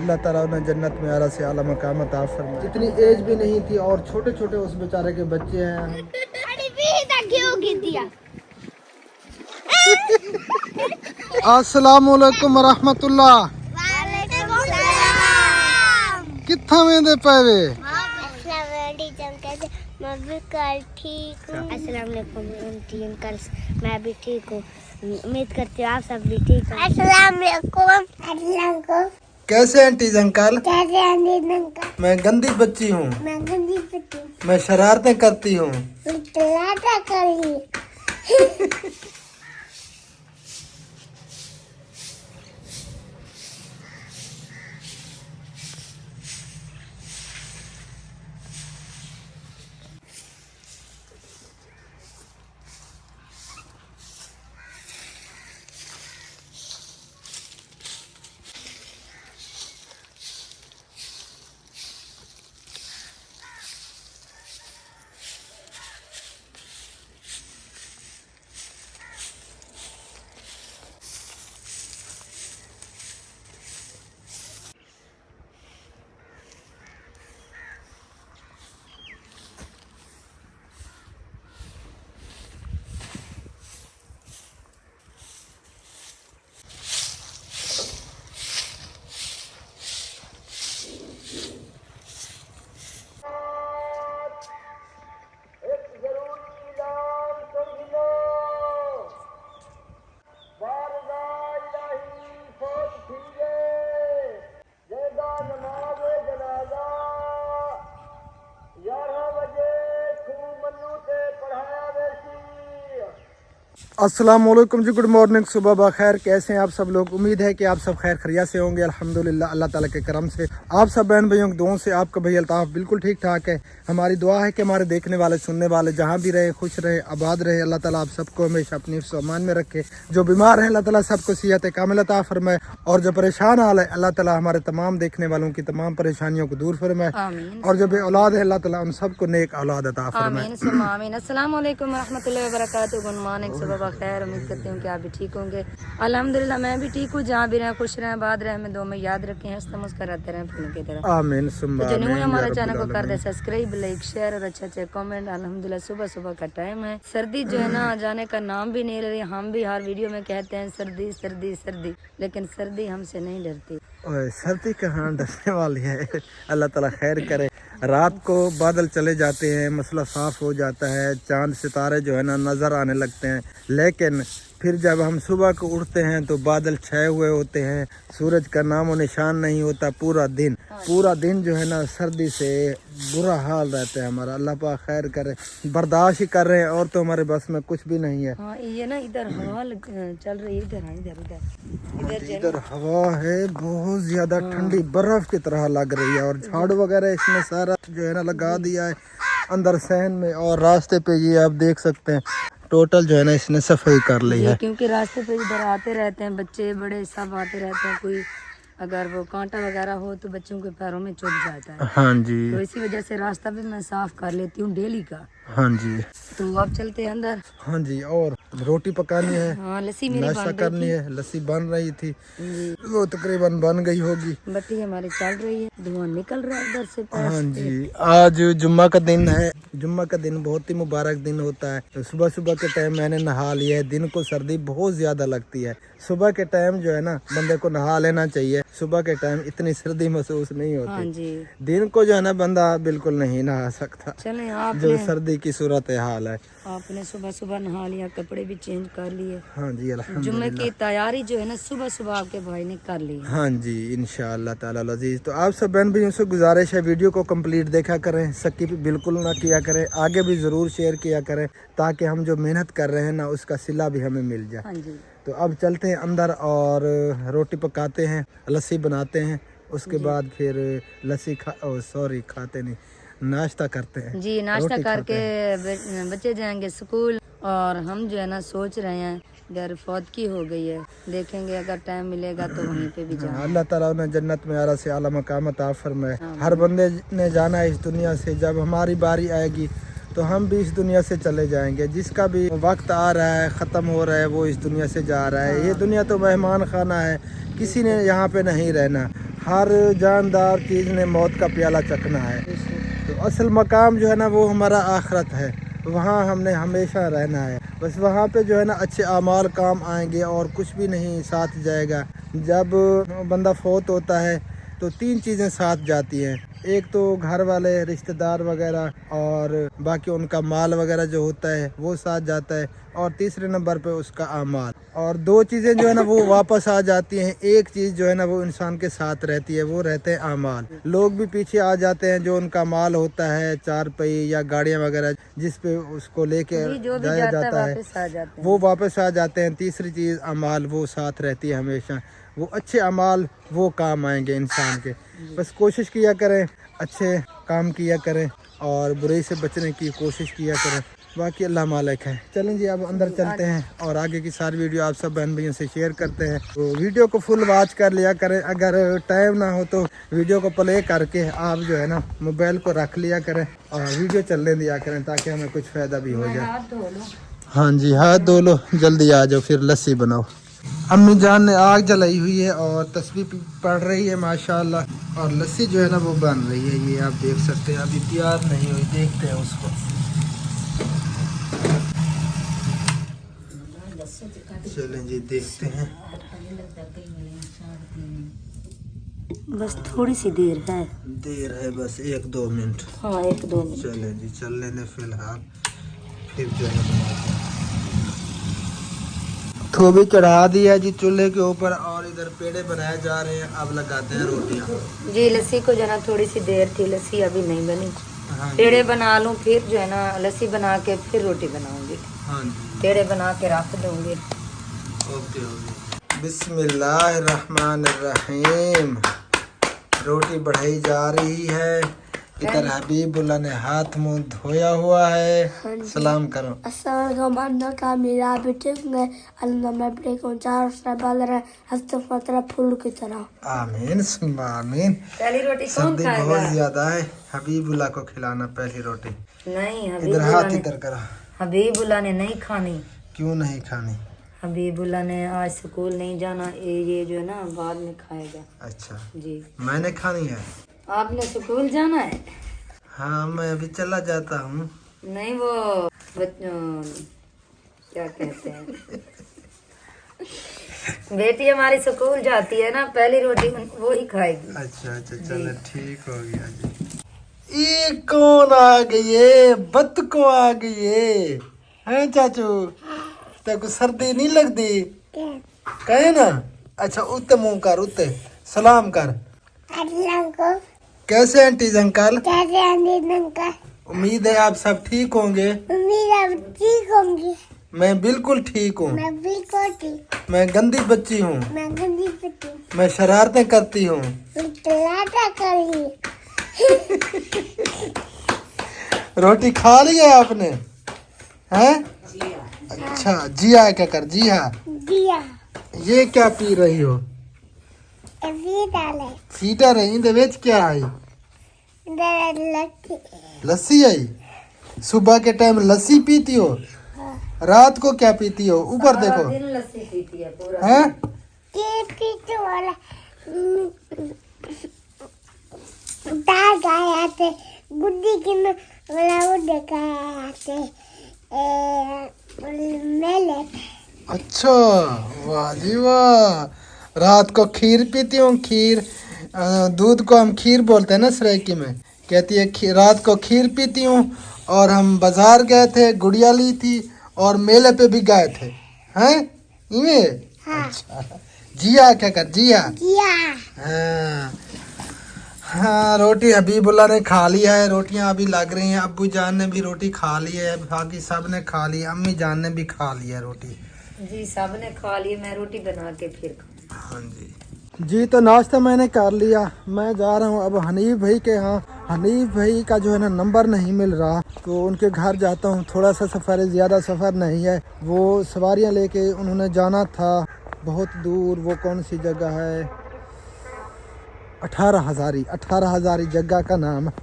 अल्लाह ताला उन्हें जन्नत में आला से आला मकाम अता फरमाए। इतनी एज भी नहीं थी और छोटे छोटे उस बेचारे के बच्चे हैं। अस्सलाम वालेकुम रहमतुल्लाह। कितना वेंदे पावे मैं भी कल ठीक हूँ। अस्सलाम वालेकुम अंकल, मैं भी ठीक हूँ। उम्मीद करती हूँ आप सब भी ठीक हैं। अस्सलाम वालेकुम। कैसे आंटीज अंकल? कैसे अंकल? मैं गंदी बच्ची हूँ, मैं गंदी बच्ची हूँ। मैं शरारतें करती हूँ। अस्सलाम वालेकुम जी, गुड मॉर्निंग, सुबह बखैर। कैसे हैं आप सब लोग? उम्मीद है कि आप सब खैर खैरियत से होंगे। अल्हम्दुलिल्लाह, अल्लाह ताला के करम से आप सब बहन भाइयों की दुआओं से आपका भाई अल्ताफ बिल्कुल ठीक ठाक है। हमारी दुआ है कि हमारे देखने वाले सुनने वाले जहाँ भी रहे खुश रहे आबाद रहे। अल्लाह ताला आप सबको हमेशा अपनी सामान में रखे। जो बीमार है अल्लाह ताला सबको सेहत कामिल अता फरमाए, और जो परेशान हाल है अल्लाह ताला हमारे तमाम देखने वालों की तमाम परेशानियों को दूर फरमाए, और जो बे औलाद है अल्लाह ताला उन सबको नेक औलाद अता फरमाए। आमीन। अस्सलाम वालेकुम रहमतुल्लाहि व बरकातहू। गुड मॉर्निंग, सुबह बखैर। उम्मीद करती हूँ कि आप भी ठीक होंगे। अल्हम्दुलिल्लाह मैं भी ठीक हूँ। जहाँ भी रहें खुश रहें आबाद रहें, हमें दो में याद रखें, हंसते मुस्कुराते रहें फूलों की तरह। आमीन सुम्मा तो आमीन। हमारे चैनल को कर दे सब्सक्राइब, लाइक, शेयर और अच्छे कमेंट। अल्हम्दुलिल्लाह सुबह सुबह का टाइम है। सर्दी जो है ना जाने का नाम भी नहीं ले रही। हम भी हर वीडियो में कहते हैं सर्दी सर्दी सर्दी, लेकिन सर्दी हमसे नहीं डरती। ओए सर्दी कहाँ डरने वाली है। अल्लाह ताला खैर करे। रात को बादल चले जाते हैं, मसला साफ हो जाता है, चांद सितारे जो है ना नज़र आने लगते हैं, लेकिन फिर जब हम सुबह को उठते हैं तो बादल छाए हुए होते हैं, सूरज का नाम और निशान नहीं होता। पूरा दिन जो है ना सर्दी से बुरा हाल रहता है हमारा। अल्लाह पाक खैर करे। बर्दाश्त ही कर रहे हैं और तो हमारे बस में कुछ भी नहीं है। हाँ ये ना इधर हवा चल रही है, इधर हवा है बहुत ज्यादा ठंडी, बर्फ की तरह लग रही है, और झाड़ू वगैरह इसने सारा जो है ना लगा दिया है अंदर सहन में, और रास्ते पे ये आप देख सकते हैं टोटल जो है ना इसने सफाई कर ली है। क्योंकि रास्ते पे इधर आते रहते हैं बच्चे बड़े सब आते रहते हैं, कोई अगर वो कांटा वगैरह हो तो बच्चों के पैरों में चुभ जाता है। हाँ जी, तो इसी वजह से रास्ता भी मैं साफ कर लेती हूँ डेली का। हाँ जी, तो अब चलते हैं अंदर। हाँ जी, और रोटी पकानी है, हाँ लस्सी मेरी नाश्ता करनी है। लस्सी बन रही थी, वो तकरीबन बन गई होगी। बत्ती हमारी चल रही है, धुआं निकल रहा है इधर से। हाँ जी, आज जुम्मा का दिन है। जुम्मा का दिन बहुत ही मुबारक दिन होता है। तो सुबह सुबह के टाइम मैंने नहा लिया है। दिन को सर्दी बहुत ज्यादा लगती है, सुबह के टाइम जो है ना बंदे को नहा लेना चाहिए। सुबह के टाइम इतनी सर्दी महसूस नहीं होती। हाँ जी, दिन को जो है ना बंदा बिल्कुल नहीं नहा सकता, चले जो सर्दी की सूरत हाल है। आपने सुबह सुबह नहा लिया, कपड़े भी चेंज कर लिए। हाँ जी, जुम्मे अल्हम्दुलिल्लाह। की तैयारी जो है ना सुबह सुबह आपके भाई ने कर ली। हाँ जी, इंशाअल्लाह ताला अज़ीज़। तो आप सब बहन भाइयों से गुजारिश है वीडियो को कंप्लीट देखा करें, स्किप बिल्कुल ना किया करें, आगे भी ज़रूर शेयर किया करें, ताकि हम जो मेहनत कर रहे हैं ना उसका सिला भी हमें मिल जाए। हाँ जी, तो अब चलते हैं अंदर और रोटी पकाते हैं, लस्सी बनाते हैं, उसके बाद फिर लस्सी खाते नहीं, नाश्ता करते हैं जी। नाश्ता करके बच्चे जाएंगे स्कूल, और हम जो है ना सोच रहे हैं इधर फौतगी हो गई है, देखेंगे अगर टाइम मिलेगा तो वहीं पे भी जाएंगे। अल्लाह ताला उन्हें जन्नत में आला से आला मकाम अता फरमाए। हर बंदे ने जाना है इस दुनिया से, जब हमारी बारी आएगी तो हम भी इस दुनिया से चले जाएंगे। जिसका भी वक्त आ रहा है ख़त्म हो रहा है वो इस दुनिया से जा रहा है। ये दुनिया तो मेहमान खाना है, किसी ने यहाँ पे नहीं रहना। हर जानदार चीज़ ने मौत का प्याला चखना है। तो असल मकाम जो है ना वो हमारा आखरत है, वहाँ हमने हमेशा रहना है। बस वहाँ पे जो है ना अच्छे आमाल काम आएंगे और कुछ भी नहीं साथ जाएगा। जब बंदा फौत होता है तो 3 चीज़ें साथ जाती हैं, एक तो घर वाले रिश्तेदार वगैरह और बाकी उनका माल वगैरह जो होता है वो साथ जाता है, और तीसरे नंबर पे उसका आमाल। और 2 चीज़ें जो है ना वो वापस आ जाती हैं। एक चीज़ जो है ना वो इंसान के साथ रहती है, वो रहते हैं आमाल। लोग भी पीछे आ जाते हैं, जो उनका माल होता है 4 पहिए या गाड़ियाँ वगैरह जिस पे उसको लेके जाया जाता है वो वापस आ जाते हैं। तीसरी चीज़ अमाल, वो साथ रहती है हमेशा। वो अच्छे अमाल वो काम आएंगे इंसान के। बस कोशिश किया करें, अच्छे काम किया करें और बुराई से बचने की कोशिश किया करें। बाकी अल्लाह मालिक है। चलें जी, अब अंदर चलते हैं और आगे की सारी वीडियो आप सब बहन भाइयों से शेयर करते हैं। तो वीडियो को फुल वॉच कर लिया करें। अगर टाइम ना हो तो वीडियो को प्ले करके आप जो है ना मोबाइल को रख लिया करें और वीडियो चलने दिया करें, ताकि हमें कुछ फ़ायदा भी हो जाए। हाँ जी, हाथ धो लो, जल्दी आ जाओ, फिर लस्सी बनाओ। अम्मी जान ने आग जलाई हुई है और तस्बीह पढ़ रही है माशाल्लाह, और लस्सी जो है ना वो बन रही है। ये आप देख सकते हैं, अभी तैयार नहीं हुई, देखते हैं उसको। चलें जी, देखते हैं। बस थोड़ी सी देर है बस 1-2 मिनट। हाँ, 1-2 मिनट। चलें जी, चल लेने फिलहाल, फिर जो है बनाते हैं। तो भी चढ़ा दिया जी चूल्हे के ऊपर और इधर पेड़े बनाए जा रहे हैं। अब लगाते हैं रोटियां जी। लस्सी को जो है ना थोड़ी सी देर थी, लस्सी अभी नहीं बनी। हाँ पेड़े बना लूँ, फिर जो है ना लस्सी बना के फिर रोटी बनाऊंगी। हाँ जी, पेड़े बना के रख दूंगी। Okay okay. बिस्मिल्लाहिर्रहमानिर्रहीम। रोटी बढ़ाई जा रही है। इधर हबीबुल्लाह ने हाथ मुंह धोया हुआ है। सलाम करो। अस्सलाम वालेकुम। मेरा बेटे अल्लाह में बेटे को 4 से बल रहा हफ्ते फतरा फूल की तरह। आमीन सुम्मा आमीन। पहली रोटी कौन सर्दी खाएगा? बहुत ज्यादा है, हबीबुल्लाह को खिलाना पहली रोटी। नहीं, इधर हाथ इधर करो। हबीबुल्लाह ने नहीं खानी। क्यों नहीं खानी? हबीबुल्लाह ने आज स्कूल नहीं जाना, ये जो है ना बाद में खाएगा। अच्छा जी, मैंने मैंने खानी है। आपने स्कूल जाना है? हाँ, मैं अभी चला जाता हूँ। नहीं, वो क्या कहते हैं बेटी हमारी स्कूल जाती है ना, पहली रोटी वो ही खाएगी। अच्छा अच्छा, चलो ठीक हो गया जी। ये कौन आ गई है? बत्तको आ गई है चाचू? तेको सर्दी नहीं लगती? कहे ना। अच्छा, उत्ते मुंह कर, उत्ते सलाम कर। कैसे आंटीज अंकल? उम्मीद है आप सब ठीक होंगे। ठीक होंगी। मैं बिल्कुल ठीक हूँ। मैं बिल्कुल ठीक। मैं गंदी बच्ची हूँ। मैं गंदी बच्ची। मैं शरारतें करती हूँ। रोटी खा ली है आपने? हैं? अच्छा, जिया क्या कर? जी हाँ। दिया ये क्या पी रही हो? अभी डाले फीटर है, इंदे विच क्या आई? लट्टी। लस्सी आई? सुबह के टाइम लस्सी पीती हो? रात को क्या पीती हो? ऊपर देखो। दिन लस्सी पीती है पूरा। हैं? पीते वाला दाल गाया थे गुड्डी की वाला वो दिखाया थे मेले। अच्छा, वाह जी वाह। रात को खीर पीती हूँ? खीर, दूध को हम खीर बोलते हैं ना सराइकी में। कहती है रात को खीर पीती हूँ। और हम बाजार गए थे, गुड़िया ली थी और मेले पे भी गए थे। हैं इवें? हाँ। अच्छा, जिया क्या कर? जिया। किया। हाँ, रोटी हबीबुल्लाह ने खा लिया है। रोटियां अभी लग रही हैं। अब्बू जान ने भी रोटी खा ली है, बाकी सब ने खा ली। अम्मी जान ने भी खा लिया रोटी। जी, सब ने खा ली, मैं रोटी बना के फिर हाँ जी। तो नाश्ता मैंने कर लिया। मैं जा रहा हूँ अब हनीफ भाई के यहाँ। हनीफ भाई का जो है ना नंबर नहीं मिल रहा, तो उनके घर जाता हूँ। थोड़ा सा सफ़र है, ज़्यादा सफ़र नहीं है। वो सवारियाँ लेके उन्होंने जाना था बहुत दूर। वो कौन सी जगह है? 18 हज़ारी जगह का नाम है।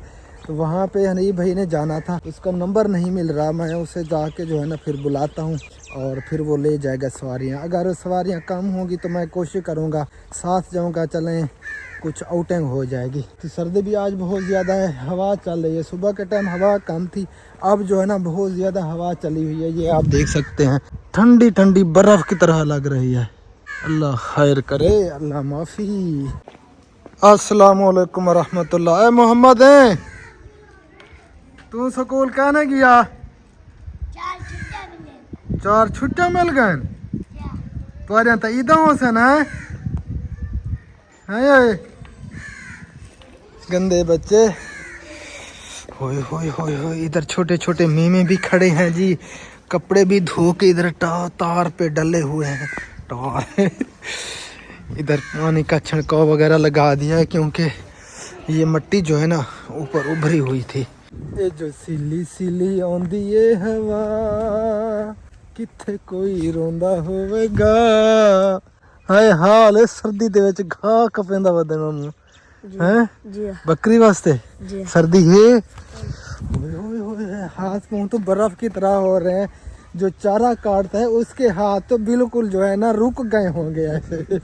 तो वहाँ पे हनीफ भाई ने जाना था, उसका नंबर नहीं मिल रहा। मैं उसे जाके जो है ना फिर बुलाता हूँ और फिर वो ले जाएगा सवारियाँ। अगर सवारियाँ कम होंगी तो मैं कोशिश करूँगा साथ जाऊँगा। चलें कुछ आउटिंग हो जाएगी। तो सर्दी भी आज बहुत ज़्यादा है, हवा चल रही है। सुबह के टाइम हवा कम थी, अब जो है ना बहुत ज़्यादा हवा चली हुई है। ये आप देख सकते हैं, ठंडी ठंडी बर्फ़ की तरह लग रही है। अल्लाह खैर करे, अल्लाह माफ़ी। अस्सलाम वालेकुम रहमतुल्लाह। मोहम्मद है, तू स्कूल कहने गया? 4 छुट्टियां मिल गए तुम्हारे तो ईदों से ना है। गंदे बच्चे, होय होय होय होय। इधर छोटे छोटे मीमे भी खड़े हैं जी, कपड़े भी धो के इधर तार पे डले हुए हैं। तार इधर पानी का छिड़काव वगैरह लगा दिया है, क्योंकि ये मिट्टी जो है ना ऊपर उभरी हुई थी। ये जो सिली सिली आंदी ये हवा, किथे कोई रोंदा होवेगा। हाय हाल है सर्दी दे विच घा कपेंदा वदे मामू हैं जी बकरी वास्ते जी। सर्दी है। ओए ओए ओए, हाथ मुंह तो बर्फ की तरह हो रहे हैं। जो चारा काटता है उसके हाथ तो बिल्कुल जो है ना रुक गए होंगे ऐसे।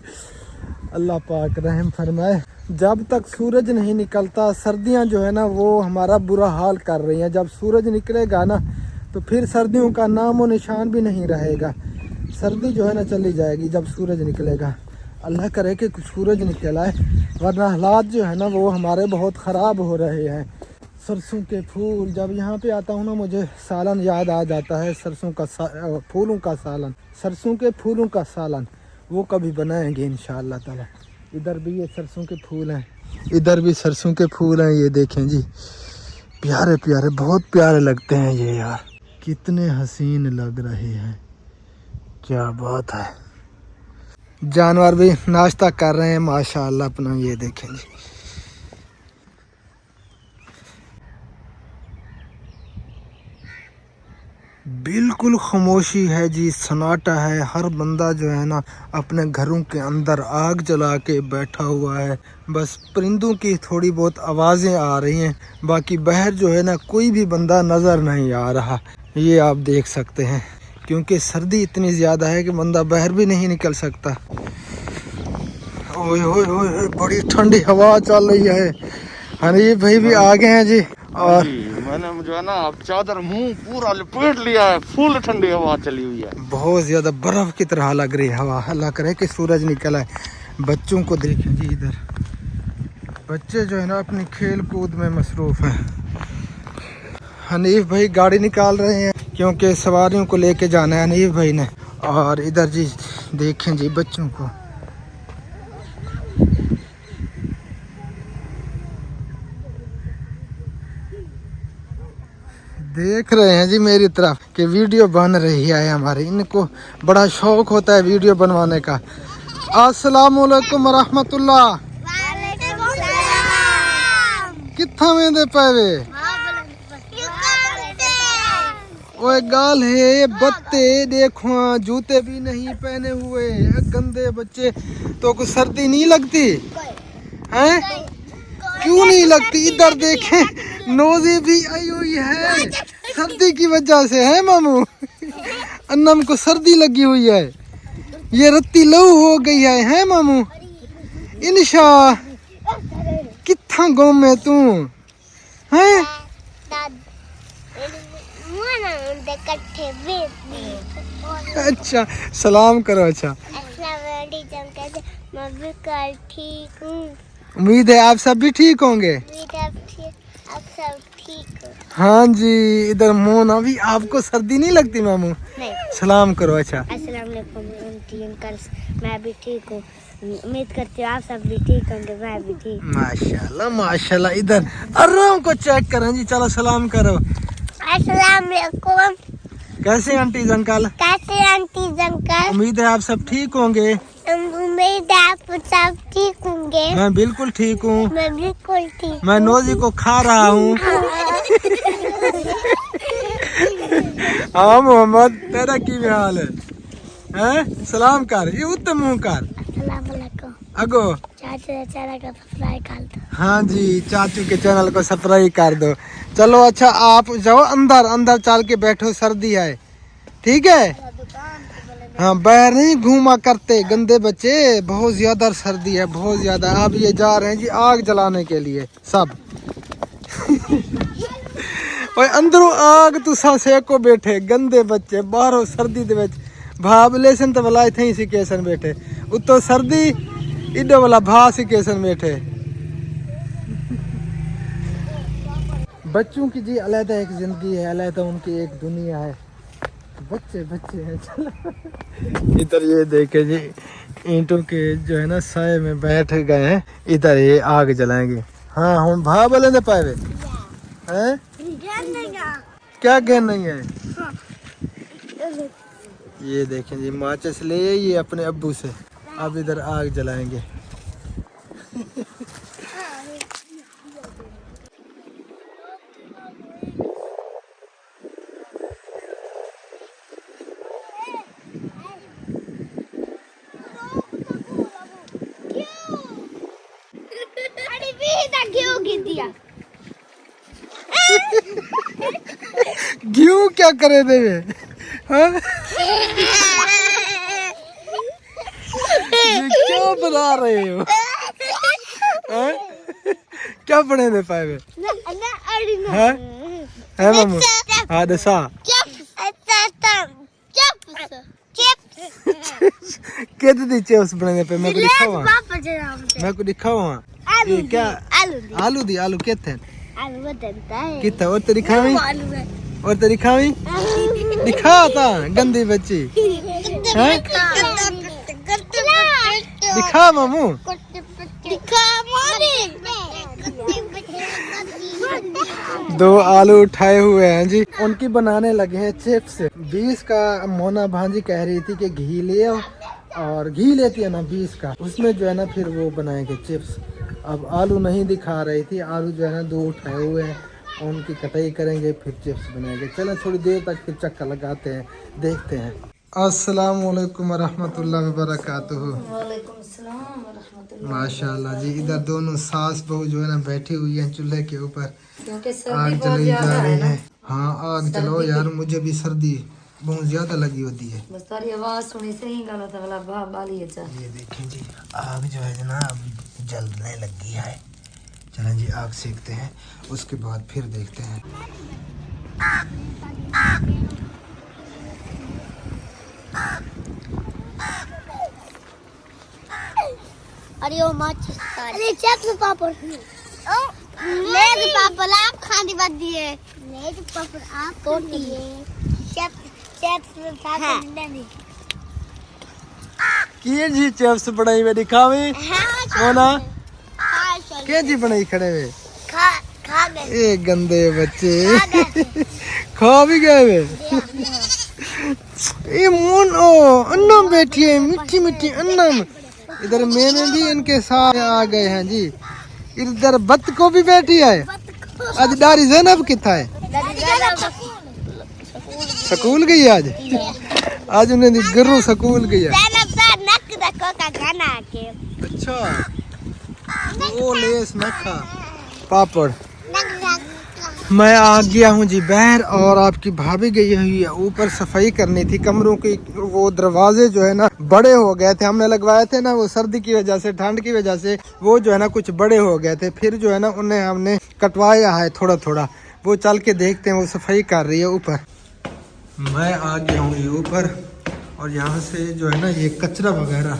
अल्लाह पाक रहम फरमाए। जब तक सूरज नहीं निकलता, सर्दियां जो है ना वो हमारा बुरा हाल कर रही हैं। जब सूरज निकलेगा ना तो फिर सर्दियों का नाम और निशान भी नहीं रहेगा। सर्दी जो है ना चली जाएगी जब सूरज निकलेगा। अल्लाह करे कि सूरज निकल आए, वरना हालात जो है ना वो हमारे बहुत ख़राब हो रहे हैं। सरसों के फूल, जब यहाँ पे आता हूँ ना मुझे सालन याद आ जाता है। सरसों का फूलों का सालन, सरसों के फूलों का सालन, वो कभी बनाएंगे इंशाअल्लाह ताला। इधर भी ये सरसों के फूल हैं, इधर भी सरसों के फूल हैं। ये देखें जी, प्यारे प्यारे, बहुत प्यारे लगते हैं ये यार, कितने हसीन लग रहे हैं, क्या बात है। जानवर भी नाश्ता कर रहे हैं माशाअल्लाह अपना। ये देखें जी, बिल्कुल खामोशी है जी, सन्नाटा है। हर बंदा जो है ना अपने घरों के अंदर आग जला के बैठा हुआ है। बस परिंदों की थोड़ी बहुत आवाज़ें आ रही हैं, बाकी बाहर जो है ना कोई भी बंदा नज़र नहीं आ रहा। ये आप देख सकते हैं, क्योंकि सर्दी इतनी ज़्यादा है कि बंदा बाहर भी नहीं निकल सकता। ओए ओए ओए, बड़ी ठंडी हवा चल रही है। हनीफ भाई भी आ गए हैं जी, और मैंने जो है ना चादर मुंह पूरा लपेट लिया है, फुल ठंडी हवा चली हुई है। बहुत ज़्यादा बर्फ़ की तरह लग रही है हवा। अल्लाह करे कि सूरज निकल आए। बच्चों को देखें जी, इधर बच्चे जो है ना अपनी खेल कूद में मसरूफ़ हैं। हनीफ भाई गाड़ी निकाल रहे हैं, क्योंकि सवारियों को लेके जाना है हनीफ भाई ने। और इधर जी देखें जी बच्चों को, देख रहे हैं जी मेरी तरफ कि वीडियो बन रही है हमारी। इनको बड़ा शौक होता है वीडियो बनवाने का। अस्सलाम वालेकुम रहमतुल्लाह। कित्था वेंदे पावे ओए गाल है बत्ते, देखो जूते भी नहीं पहने हुए, गंदे बच्चे। तो कुछ सर्दी नहीं लगती हैं? क्यों नहीं लगती? इधर देखें, नोजी भी आई हुई है सर्दी की वजह से, है मामू? अन्नम को सर्दी लगी हुई है, ये रत्ती लहू हो गई है मामू? इनशा कित्था गाँव में तू हैं? अच्छा सलाम करो। अच्छा मैं भी कल ठीक हूँ। उम्मीद है आप सब भी ठीक होंगे। आप सब ठीक हो? हाँ जी। इधर मोना भी, आपको सर्दी नहीं लगती मामू? नहीं। सलाम करो। अच्छा अस्सलाम वालेकुम अंकल्स, मैं भी ठीक हूँ। उम्मीद करती हूँ आप सब भी ठीक होंगे। मैं भी ठीक। माशाल्लाह माशाल्लाह। इधर आराम को चेक करें जी, चलो सलाम करो। अस्सलाम वालेकुम। कैसे आंटी अंकल? कैसे आंटी अंकल? उम्मीद है आप सब ठीक होंगे। उम्मीद है आप सब ठीक होंगे। मैं बिल्कुल ठीक हूँ। मैं बिल्कुल ठीक। मैं नोजी को खा रहा हूँ। हाँ मोहम्मद, तेरा की हाल है? हैं? सलाम कर, ये उत्तम मुँह कर। अस्सलाम वालेकुम। अगो चाचू के चैनल को सब्सक्राइब कर दो। हाँ जी, चाचू के चैनल को सब्सक्राइब कर दो। चलो अच्छा आप जाओ अंदर, अंदर चल के बैठो, सर्दी है। ठीक है? हाँ बाहर नहीं घूमा करते गंदे बच्चे, बहुत ज्यादा सर्दी है, बहुत ज्यादा। अब ये जा रहे हैं जी आग जलाने के लिए सब। और अंदरों आग तुसा सेको बैठे गंदे बच्चे, बाहरों सर्दी दे विच भाव लेसन तो वाला इथे ही सिकेसन बैठे, उतो सर्दी इडो वाला भा सिकेसन बैठे। बच्चों की जी अलग एक जिंदगी है, अलग उनकी एक दुनिया है। बच्चे बच्चे हैं। चलो इधर ये देखे जी ईंटों के जो है ना साए में बैठ गए हैं, इधर ये आग जलाएंगे। हाँ हम भा बोले दे पाए हैं, क्या गहन नहीं है। ये देखें जी माचिस ले ये अपने अब्बू से, अब इधर आग जलाएंगे। क्यों क्या करे देवे, हाँ? ये क्या बना रहे हो, हाँ? क्या बने दे पाए वे, हाँ? है मामू, हाँ दसा कितनी चिप्स बने दे पे, मैं को दिखावा, मैं को दिखावा। ये क्या आलू दी, आलू कितने कितना, और तेरी खावी, और तेरी खावी दिखा था गंदी बच्ची, हैं? दिखा मामू, दो आलू उठाए हुए हैं जी, उनकी बनाने लगे हैं चिप्स। 20 का मोना भांजी कह रही थी कि घी ले आओ, और घी लेती है ना 20 का, उसमें जो है ना फिर वो बनाएंगे चिप्स। अब आलू नहीं दिखा रही थी, आलू जो है ना 2 उठाए हुए हैं, उनकी कटाई करेंगे फिर चिप्स बनाएंगे। चलो थोड़ी देर तक फिर चक्कर लगाते हैं, देखते हैं। अस्सलाम वालेकुम रहमतुल्लाहि व बरकातुहू। वालेकुम सलाम व रहमतुल्लाह। माशाल्लाह जी, इधर दोनों सास बहू जो है ना बैठी हुई हैं चूल्हे के ऊपर, क्योंकि आग सर्दी बहुत जलाई ज्यादा जा है रही ना। है। हाँ आग जलाओ यार, मुझे भी सर्दी बहुत ज्यादा लगी होती है। बस तारी आवाज सुनी से ही गलत वाला बा बाली है। चल ये देखें जी आग जो है ना अब जलने लगी है। चलें जी आग सेकते हैं, उसके बाद फिर देखते हैं। अरे ओ माचिस, अरे चिप्स पापड़, ले दे पापड़ आप खाने बाद दिए, ले दे पापड़ आप तो दिए, चिप्स पापड़ नहीं की जी चिप्स बनाई वे दिखावी मोना, क्या जी बनाई खड़े वे, खा गए, ए गंदे बच्चे खा भी गए वे। ये मोनो अन्नम बैठी है, मीठी मीठी अन्नम। इधर मैंने भी इनके साथ आ गए हैं जी। इधर बत को भी बैठी है। आज दारी ज़ैनब कितना है, स्कूल गई आज, आज उन्हें गुरु स्कूल गया। अच्छा वो लेस नखा पापड़। मैं आ गया हूँ जी बाहर, और आपकी भाभी गई हुई है ऊपर, सफाई करनी थी कमरों की। वो दरवाजे जो है ना बड़े हो गए थे, हमने लगवाए थे ना वो सर्दी की वजह से, ठंड की वजह से वो जो है ना कुछ बड़े हो गए थे। फिर जो है ना उन्हें हमने कटवाया है थोड़ा थोड़ा, वो चल के देखते हैं। वो सफाई कर रही है ऊपर। मैं आ गया हूँ ये ऊपर, और यहाँ से जो है ना ये कचरा वगैरह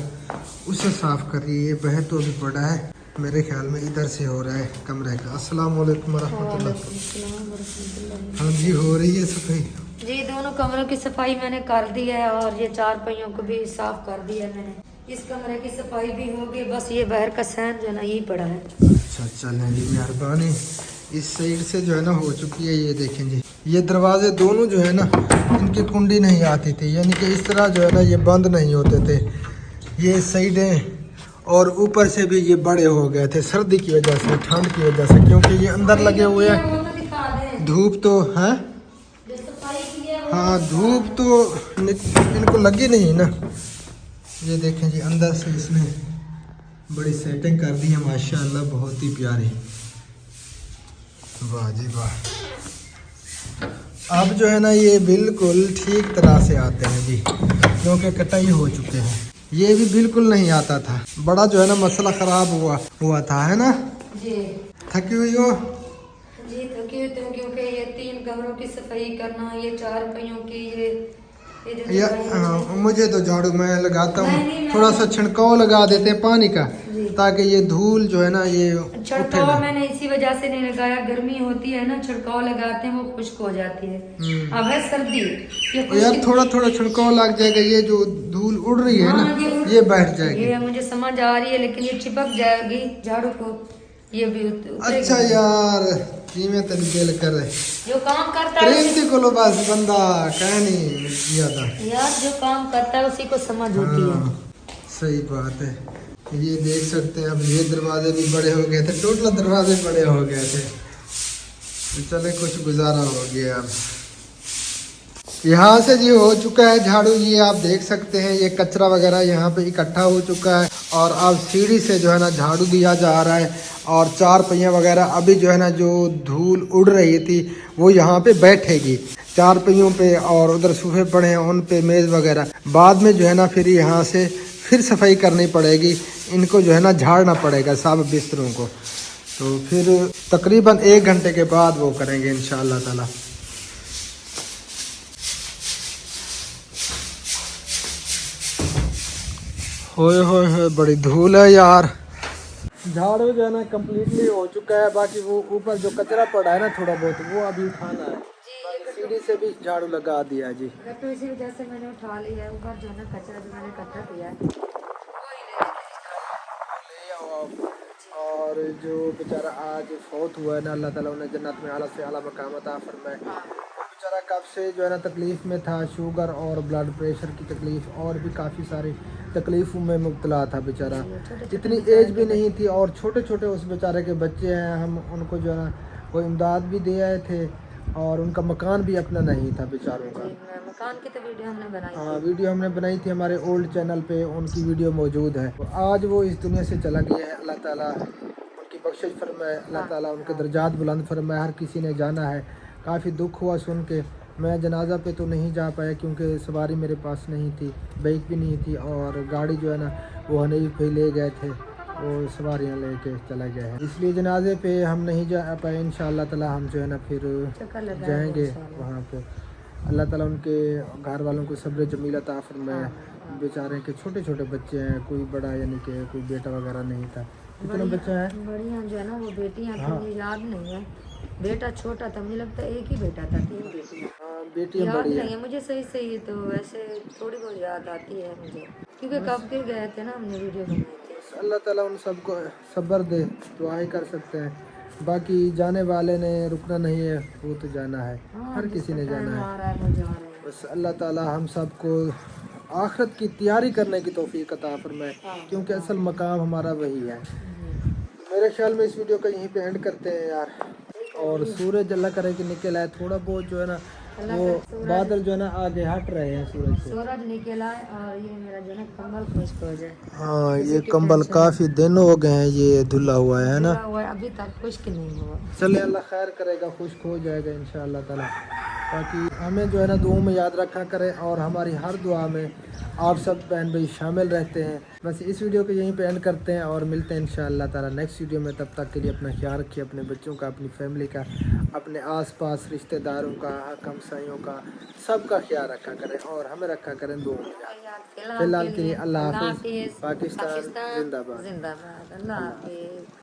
उसे साफ कर रही है। वह तो अभी बड़ा है, मेरे ख्याल में इधर से हो रहा है कमरे का। अस्सलाम वालेकुम वरहमतुल्लाह। हाँ जी हो रही है सफाई जी, दोनों कमरों की सफाई मैंने कर दी है, और ये 4 पहियों को भी साफ कर दिया मैंने। इस कमरे की सफाई भी होगी, बस ये बाहर का सैन जो है ना यही पड़ा है। अच्छा चलें जी, मेहरबानी। इस साइड से जो है ना हो चुकी है। ये देखें जी, ये दरवाजे दोनों जो है ना इनकी कुंडी नहीं आती थी, यानी कि इस तरह जो है ना ये बंद नहीं होते थे। ये साइडें और ऊपर से भी ये बड़े हो गए थे सर्दी की वजह से, ठंड की वजह से, क्योंकि ये अंदर लगे हुए हैं। धूप तो है, हाँ धूप तो इनको लगी नहीं ना। ये देखें जी अंदर से इसने बड़ी सेटिंग कर दी है माशाल्लाह, बहुत ही प्यारी। वाह जी वाह। अब जो है ना ये बिल्कुल ठीक तरह से आते हैं जी, क्योंकि कटाई हो चुके हैं। ये भी बिल्कुल नहीं आता था, बड़ा जो है ना मसला खराब हुआ था, है ना जी। थकी हुई हो जी थकी हुई तो, क्योंकि ये 3 कमरों की सफाई करना, ये 4 पहियों की ये जो या दवाइयाँ मुझे तो झाड़ू मैं लगाता नहीं, हूँ, मैं थोड़ा सा छिड़काव लगा देते हैं पानी का, जी। ताकि ये धूल जो है ना ये उठे छिड़काव ना। मैंने इसी वजह से नहीं लगाया, गर्मी होती है ना, छिड़काव लगाते हैं वो खुश्क हो जाती है। अब है सर्दी, ये यार खुश्क- थोड़ा थोड़ा छिड़काव लग जाएगा, ये जो धूल उड़ रही है ना हाँ, ये बैठ जाएगी। ये मुझे समझ आ रही है, लेकिन ये चिपक जाएगी झाड़ू को, ये भी उतरेगी। अच्छा यार जिमें तेरी दिल करे जो काम करता है प्रेम से कोलो बस बंदा कह नहीं ज्यादा यार, जो काम करता है उसी को समझ होती है। हाँ, सही बात है। ये देख सकते हैं अब ये दरवाजे भी बड़े हो गए थे, टोटल दरवाजे बड़े हो गए थे, तो चले कुछ गुजारा हो गया। अब यहाँ से जी हो चुका है झाड़ू, ये आप देख सकते हैं ये कचरा वगैरह यहाँ पे इकट्ठा हो चुका है, और अब सीढ़ी से जो है ना झाड़ू दिया जा रहा है, और 4 पहिया वगैरह अभी जो है ना जो धूल उड़ रही थी वो यहाँ पे बैठेगी 4 पहियों पे, और उधर सोफे पड़े हैं उन पे मेज़ वगैरह। बाद में जो है ना फिर यहाँ से फिर सफाई करनी पड़ेगी, इनको जो है ना झाड़ना पड़ेगा सब बिस्तरों को, तो फिर तकरीबन 1 घंटे के बाद वो करेंगे इंशाअल्लाह ताला। होए होए होए बड़ी धूल है यार। झाड़ू जो है ना कम्प्लीटली हो चुका है, बाकी वो ऊपर जो कचरा पड़ा है ना थोड़ा बहुत वो अभी उठाना है, सीढ़ी से भी झाड़ू लगा दिया जी। तो इसी वजह से मैंने उठा लिया है, ऊपर जो है ना कचरा जो मैंने इकट्ठा किया है और जो बेचारा आज फौत हुआ है ना, अल्लाह ताला उन्हें जन्नत में आला से आला मकाम अता फरमाए। बेचारा कब से जो है ना तकलीफ़ में था, शुगर और ब्लड प्रेशर की तकलीफ़ और भी काफ़ी सारी तकलीफ़ों में मुब्तला था बेचारा, इतनी एज भी नहीं थी, और छोटे छोटे उस बेचारे के बच्चे हैं। हम उनको जो है ना कोई इमदाद भी दे आए थे, और उनका मकान भी अपना नहीं था बेचारों का। मकान की तो वीडियो हमने बनाई हाँ वीडियो हमने बनाई थी, हमारे ओल्ड चैनल पे उनकी वीडियो मौजूद है। तो आज वो इस दुनिया से चला गया है, अल्लाह ताला उनकी बख्शिश फरमाए, अल्लाह ताला उनके दर्जात बुलंद फरमाए। हर किसी ने जाना है, काफ़ी दुख हुआ सुन के। मैं जनाजा पे तो नहीं जा पाया क्योंकि सवारी मेरे पास नहीं थी, बाइक भी नहीं थी, और गाड़ी जो है ना वो हनीफ पे ले गए थे, वो सवारियाँ लेके चला गया है, इसलिए जनाजे पे हम नहीं जा पाए। इंशाअल्लाह ताला हम जो है ना फिर जाएंगे वहाँ पे। अल्लाह ताला उनके घर वालों को सब्र जमील अता फरमाए। बेचारे के छोटे छोटे बच्चे हैं, कोई बड़ा यानी कि कोई बेटा वगैरह नहीं था। कितने बच्चे हैं? बढ़िया जो है ना वो बेटियाँ थी, मुझे याद नहीं है, बेटा छोटा था, मुझे लगता है एक ही बेटा था, 3 बेटियाँ। बेटियाँ याद बड़ी नहीं है मुझे सही सही, तो वैसे थोड़ी बहुत याद आती है मुझे, क्योंकि कब के गए थे ना हमने वीडियो बनाई थी। अल्लाह ताला उन सबको सब्र दे, दुआ ही कर सकते हैं। बाकी जाने वाले ने रुकना नहीं है, वो तो जाना है, हर किसी ने जाना है। बस अल्लाह ताला हम सबको आखिरत की तैयारी करने की तौफीक अता फरमाए, क्योंकि असल मकाम हमारा वही है। मेरे ख्याल में इस वीडियो को यहीं पे एंड करते हैं यार। और सूरज अल्लाह करे कि निकल आए, थोड़ा बहुत जो है ना वो बादल जो है ना आगे हट रहे हैं सूरज से। सूरज निकला है, और ये मेरा जो है ना कंबल खुश्क हो जाए। हाँ ये कंबल काफ़ी दिन हो गए हैं ये धुला हुआ है ना, अभी तक खुश्क नहीं हुआ। चले अल्लाह खैर करेगा, खुश्क हो जाएगा इंशाअल्लाह ताला। बाकी हमें जो है ना दुआ में याद रखा करें, और हमारी हर दुआ में आप सब बहन भाई शामिल रहते हैं। बस इस वीडियो को यहीं पे एंड करते हैं, और मिलते हैं इंशाअल्लाह ताला नेक्स्ट वीडियो में। तब तक के लिए अपना ख्याल रखिए, अपने बच्चों का, अपनी फैमिली का, अपने आसपास रिश्तेदारों का, हमसायों का, सबका ख्याल रखा करें, और हमें रखा करें दुआ में याद। फिलहाल के लिए अल्लाह हाफिज़। पाकिस्तान जिंदाबाद। जिंदाबाद। अल्लाह हाफिज़।